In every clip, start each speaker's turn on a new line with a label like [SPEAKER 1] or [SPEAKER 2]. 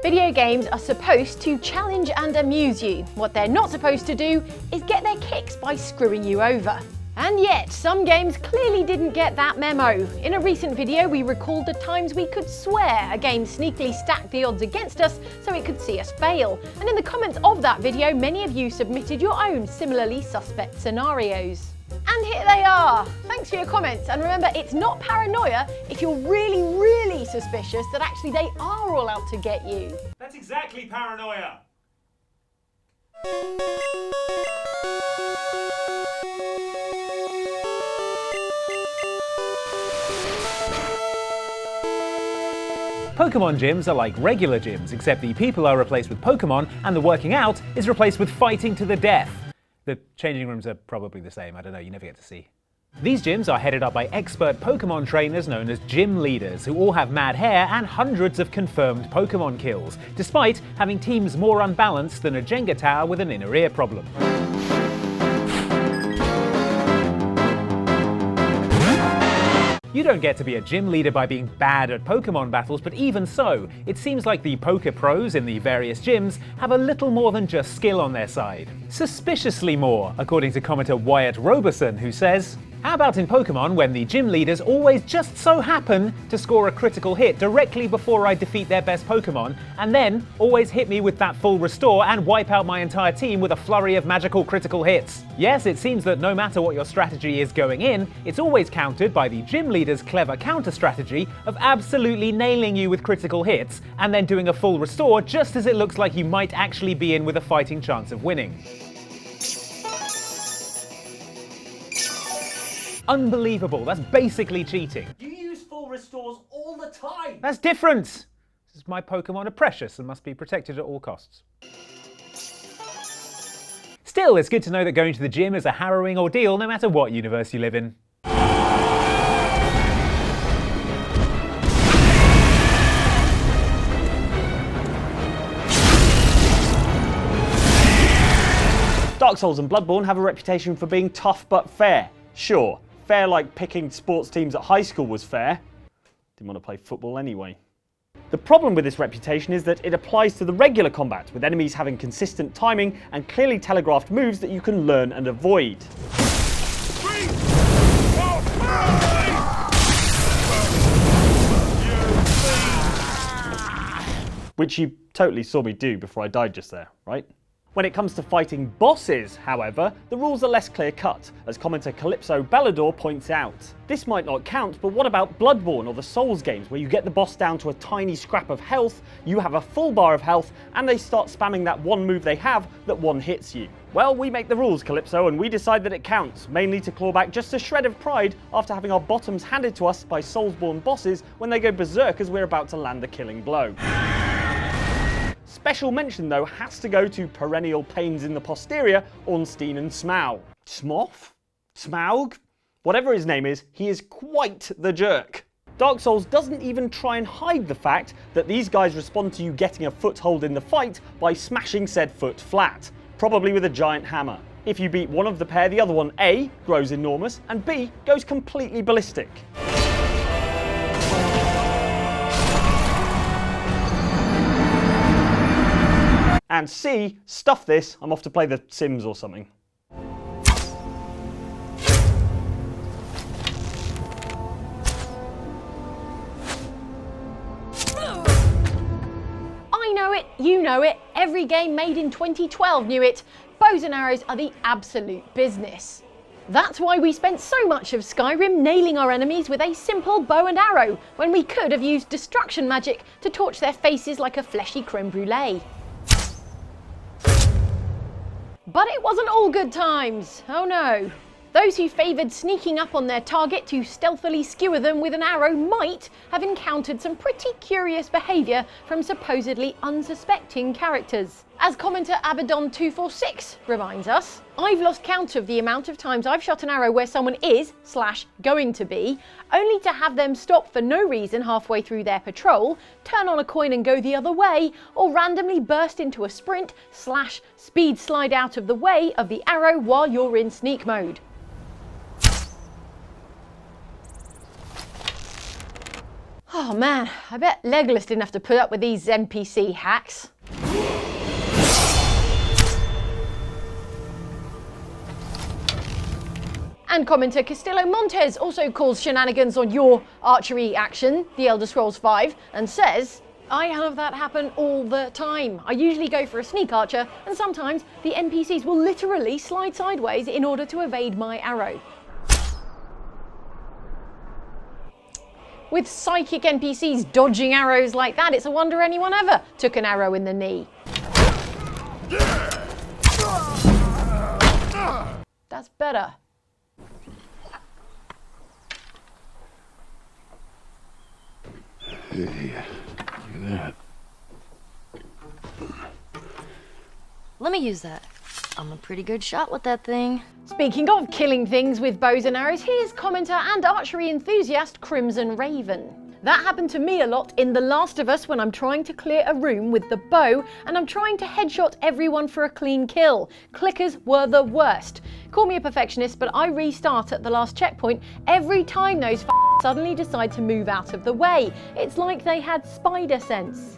[SPEAKER 1] Video games are supposed to challenge and amuse you. What they're not supposed to do is get their kicks by screwing you over. And yet, some games clearly didn't get that memo. In a recent video, we recalled the times we could swear a game sneakily stacked the odds against us so it could see us fail. And in the comments of that video, many of you submitted your own similarly suspect scenarios. And here they are. Thanks for your comments, and remember, it's not paranoia if you're really suspicious that actually they are all out to get you.
[SPEAKER 2] That's exactly paranoia.
[SPEAKER 3] Pokemon gyms are like regular gyms, except the people are replaced with Pokemon and the working out is replaced with fighting to the death. The changing rooms are probably the same, I don't know, you never get to see. These gyms are headed up by expert Pokemon trainers known as gym leaders, who all have mad hair and hundreds of confirmed Pokemon kills, despite having teams more unbalanced than a Jenga tower with an inner ear problem. You don't get to be a gym leader by being bad at Pokemon battles, but even so, it seems like the poker pros in the various gyms have a little more than just skill on their side. Suspiciously more, according to commenter Wyatt Roberson, who says, "How about in Pokemon when the gym leaders always just so happen to score a critical hit directly before I defeat their best Pokemon, and then always hit me with that full restore and wipe out my entire team with a flurry of magical critical hits? Yes, it seems that no matter what your strategy is going in, it's always countered by the gym leader's clever counter strategy of absolutely nailing you with critical hits, and then doing a full restore just as it looks like you might actually be in with a fighting chance of winning." Unbelievable, that's basically cheating.
[SPEAKER 2] You use full restores all the time.
[SPEAKER 3] That's different! This is my Pokemon are precious and must be protected at all costs. Still, it's good to know that going to the gym is a harrowing ordeal no matter what universe you live in.
[SPEAKER 4] Dark Souls and Bloodborne have a reputation for being tough but fair. Sure, fair like picking sports teams at high school was fair. Didn't want to play football anyway. The problem with this reputation is that it applies to the regular combat, with enemies having consistent timing and clearly telegraphed moves that you can learn and avoid. Which you totally saw me do before I died just there, right? When it comes to fighting bosses, however, the rules are less clear-cut, as commenter Calypso Bellador points out. This might not count, but what about Bloodborne or the Souls games, where you get the boss down to a tiny scrap of health, you have a full bar of health, and they start spamming that one move they have that one hits you? Well, we make the rules, Calypso, and we decide that it counts, mainly to claw back just a shred of pride after having our bottoms handed to us by Soulsborne bosses when they go berserk as we're about to land the killing blow. Special mention, though, has to go to perennial pains in the posterior, Ornstein and Smaug. Smough? Smaug? Whatever his name is, he is quite the jerk. Dark Souls doesn't even try and hide the fact that these guys respond to you getting a foothold in the fight by smashing said foot flat, probably with a giant hammer. If you beat one of the pair, the other one A, grows enormous, and B, goes completely ballistic. And C, stuff this, I'm off to play The Sims or something.
[SPEAKER 1] I know it, you know it, every game made in 2012 knew it. Bows and arrows are the absolute business. That's why we spent so much of Skyrim nailing our enemies with a simple bow and arrow, when we could have used destruction magic to torch their faces like a fleshy creme brulee. But it wasn't all good times, oh no. Those who favoured sneaking up on their target to stealthily skewer them with an arrow might have encountered some pretty curious behaviour from supposedly unsuspecting characters. As commenter Abaddon246 reminds us, I've lost count of the amount of times I've shot an arrow where someone is, / going to be, only to have them stop for no reason halfway through their patrol, turn on a coin and go the other way, or randomly burst into a sprint / speed slide out of the way of the arrow while you're in sneak mode. Oh man, I bet Legolas didn't have to put up with these NPC hacks. And commenter Castillo Montes also calls shenanigans on your archery action, The Elder Scrolls V, and says, I have that happen all the time. I usually go for a sneak archer, and sometimes the NPCs will literally slide sideways in order to evade my arrow. With psychic NPCs dodging arrows like that, it's a wonder anyone ever took an arrow in the knee. That's better.
[SPEAKER 5] Hey, look at that.
[SPEAKER 6] Let me use that. I'm a pretty good shot with that thing.
[SPEAKER 1] Speaking of killing things with bows and arrows, here's commenter and archery enthusiast Crimson Raven. That happened to me a lot in The Last of Us when I'm trying to clear a room with the bow and I'm trying to headshot everyone for a clean kill. Clickers were the worst. Call me a perfectionist, but I restart at the last checkpoint every time those suddenly decide to move out of the way. It's like they had spider sense.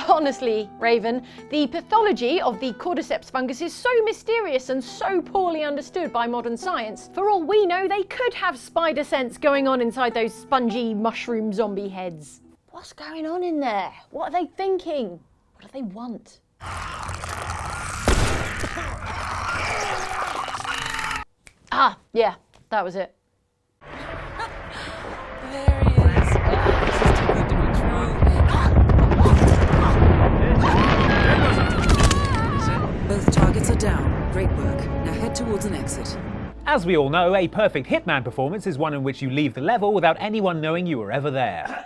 [SPEAKER 1] Honestly, Raven, the pathology of the cordyceps fungus is so mysterious and so poorly understood by modern science. For all we know, they could have spider sense going on inside those spongy mushroom zombie heads. What's going on in there? What are they thinking? What do they want? Ah, yeah, that was it.
[SPEAKER 7] There he is. This is too good to be true. Both targets are down. Great work. Now head towards an exit.
[SPEAKER 3] As we all know, a perfect Hitman performance is one in which you leave the level without anyone knowing you were ever there.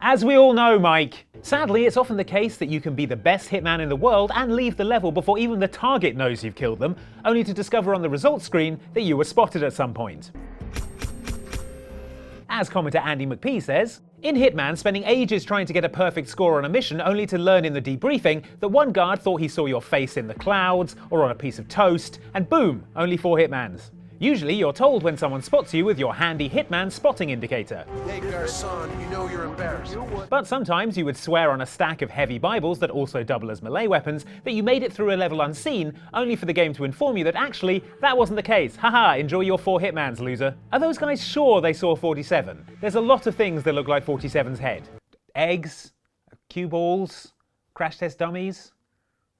[SPEAKER 3] As we all know, Mike. Sadly, it's often the case that you can be the best hitman in the world and leave the level before even the target knows you've killed them, only to discover on the results screen that you were spotted at some point. As commenter Andy McPhee says, in Hitman, spending ages trying to get a perfect score on a mission only to learn in the debriefing that one guard thought he saw your face in the clouds or on a piece of toast, and boom, only 4 hitmans. Usually you're told when someone spots you with your handy Hitman spotting indicator.
[SPEAKER 5] Hey, Garçon, you know you're embarrassed.
[SPEAKER 3] But sometimes you would swear on a stack of heavy Bibles that also double as melee weapons that you made it through a level unseen, only for the game to inform you that actually that wasn't the case. Haha, enjoy your 4 Hitmans, loser. Are those guys sure they saw 47? There's a lot of things that look like 47's head. Eggs, cue balls, crash test dummies,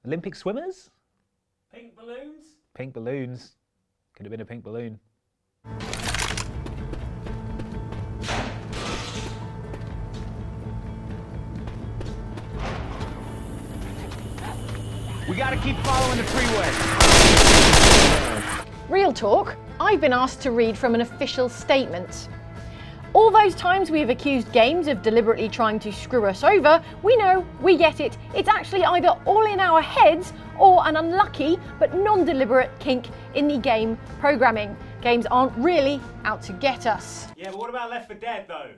[SPEAKER 3] Olympic swimmers?
[SPEAKER 2] Pink balloons?
[SPEAKER 3] Pink balloons. Could have been a pink balloon.
[SPEAKER 5] We gotta keep following the freeway.
[SPEAKER 1] Real talk, I've been asked to read from an official statement. All those times we have accused games of deliberately trying to screw us over, we know, we get it. It's actually either all in our heads or an unlucky but non-deliberate kink in the game programming. Games aren't really out to get us.
[SPEAKER 2] Yeah, but what about Left 4 Dead though?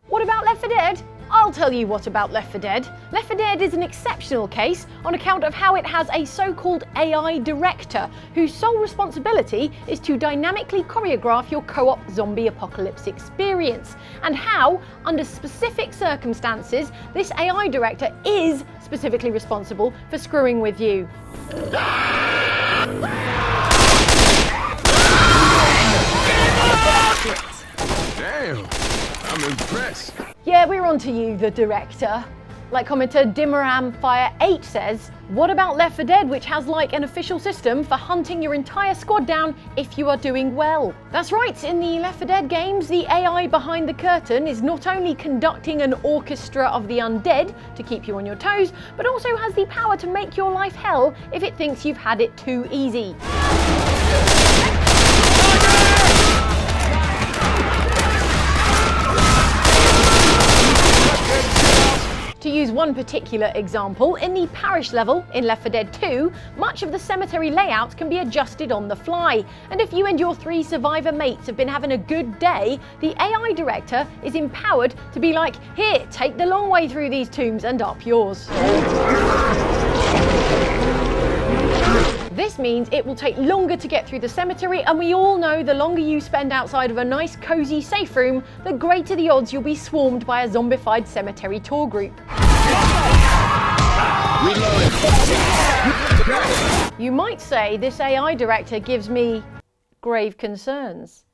[SPEAKER 1] What about Left 4 Dead? I'll tell you what about Left 4 Dead. Left 4 Dead is an exceptional case on account of how it has a so-called AI director whose sole responsibility is to dynamically choreograph your co-op zombie apocalypse experience, and how, under specific circumstances, this AI director is specifically responsible for screwing with you.
[SPEAKER 5] Damn, I'm impressed.
[SPEAKER 1] Yeah, we're on to you, the director. Like commenter Dimaram Fire 8 says, what about Left 4 Dead, which has like an official system for hunting your entire squad down if you are doing well? That's right, in the Left 4 Dead games, the AI behind the curtain is not only conducting an orchestra of the undead to keep you on your toes, but also has the power to make your life hell if it thinks you've had it too easy. To use one particular example, in the Parish level in Left 4 Dead 2, much of the cemetery layout can be adjusted on the fly, and if you and your 3 survivor mates have been having a good day, the AI director is empowered to be like, here, take the long way through these tombs and up yours. This means it will take longer to get through the cemetery, and we all know the longer you spend outside of a nice cozy safe room, the greater the odds you'll be swarmed by a zombified cemetery tour group. You might say this AI director gives me grave concerns.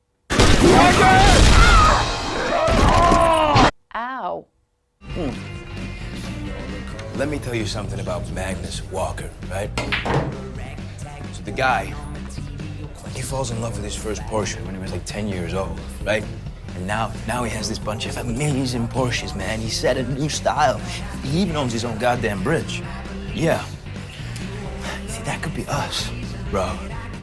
[SPEAKER 1] Ow.
[SPEAKER 8] Let me tell you something about Magnus Walker, right? So the guy, he falls in love with his first Porsche when he was like 10 years old, right? And now he has this bunch of amazing Porsches, man. He set a new style. He even owns his own goddamn bridge. Yeah. See, that could be us, bro.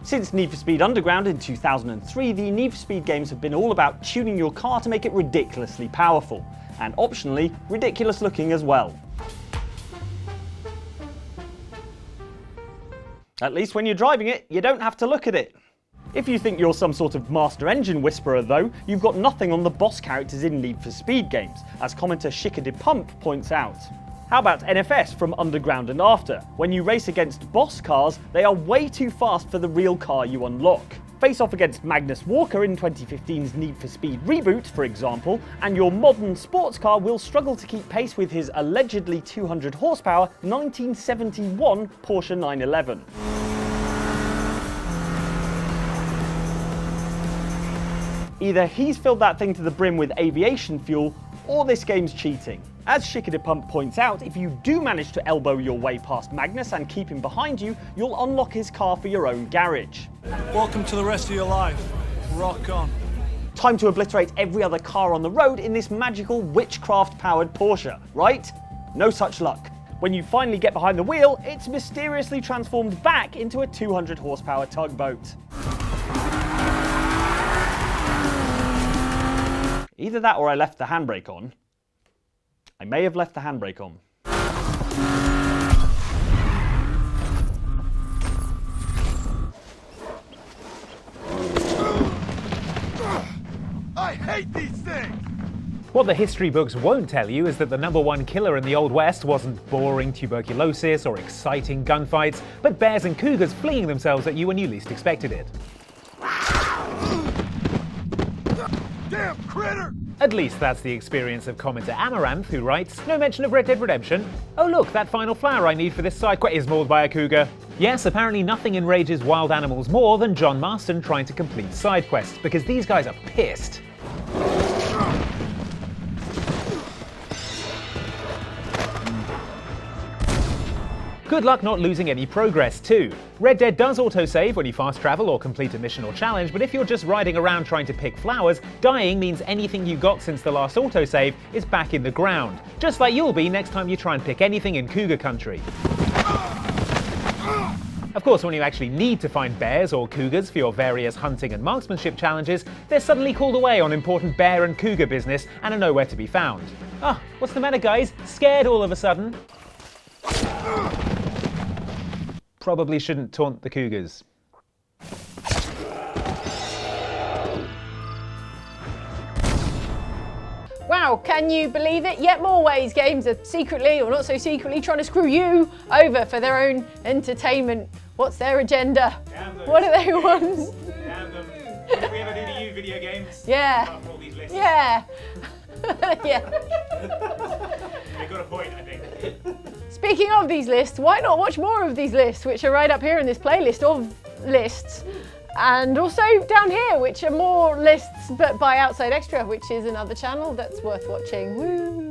[SPEAKER 4] Since Need for Speed Underground in 2003, the Need for Speed games have been all about tuning your car to make it ridiculously powerful, and optionally, ridiculous looking as well. At least when you're driving it, you don't have to look at it. If you think you're some sort of master engine whisperer though, you've got nothing on the boss characters in Need for Speed games, as commenter Chica de Pump points out. How about NFS from Underground and After? When you race against boss cars, they are way too fast for the real car you unlock. Face off against Magnus Walker in 2015's Need for Speed reboot, for example, and your modern sports car will struggle to keep pace with his allegedly 200 horsepower 1971 Porsche 911. Either he's filled that thing to the brim with aviation fuel, or this game's cheating. As Chica de Pump points out, if you do manage to elbow your way past Magnus and keep him behind you, you'll unlock his car for your own garage.
[SPEAKER 9] Welcome to the rest of your life. Rock on.
[SPEAKER 4] Time to obliterate every other car on the road in this magical witchcraft-powered Porsche, right? No such luck. When you finally get behind the wheel, it's mysteriously transformed back into a 200 horsepower tugboat. Either that or I left the handbrake on. I may have left the handbrake on.
[SPEAKER 5] I hate these things!
[SPEAKER 3] What the history books won't tell you is that the #1 killer in the Old West wasn't boring tuberculosis or exciting gunfights, but bears and cougars flinging themselves at you when you least expected it.
[SPEAKER 5] Damn critter!
[SPEAKER 3] At least that's the experience of commenter Amaranth, who writes, "No mention of Red Dead Redemption. Oh look, that final flower I need for this side quest is mauled by a cougar." Yes, apparently nothing enrages wild animals more than John Marston trying to complete side quests, because these guys are pissed. Good luck not losing any progress too. Red Dead does autosave when you fast travel or complete a mission or challenge, but if you're just riding around trying to pick flowers, dying means anything you got since the last autosave is back in the ground. Just like you'll be next time you try and pick anything in cougar country. Of course, when you actually need to find bears or cougars for your various hunting and marksmanship challenges, they're suddenly called away on important bear and cougar business and are nowhere to be found. Ah, what's the matter guys? Scared all of a sudden? Probably shouldn't taunt the cougars.
[SPEAKER 1] Wow, can you believe it? Yet more ways games are secretly, or not so secretly, trying to screw you over for their own entertainment. What's their agenda? What do they want?
[SPEAKER 2] Damn them. What did we ever do to you, video games?
[SPEAKER 1] Yeah.
[SPEAKER 2] Apart from all these lists.
[SPEAKER 1] Yeah. Yeah.
[SPEAKER 2] They got a point, I think.
[SPEAKER 1] Speaking of these lists, why not watch more of these lists, which are right up here in this playlist of lists, and also down here, which are more lists but by Outside Extra, which is another channel that's worth watching. Woo!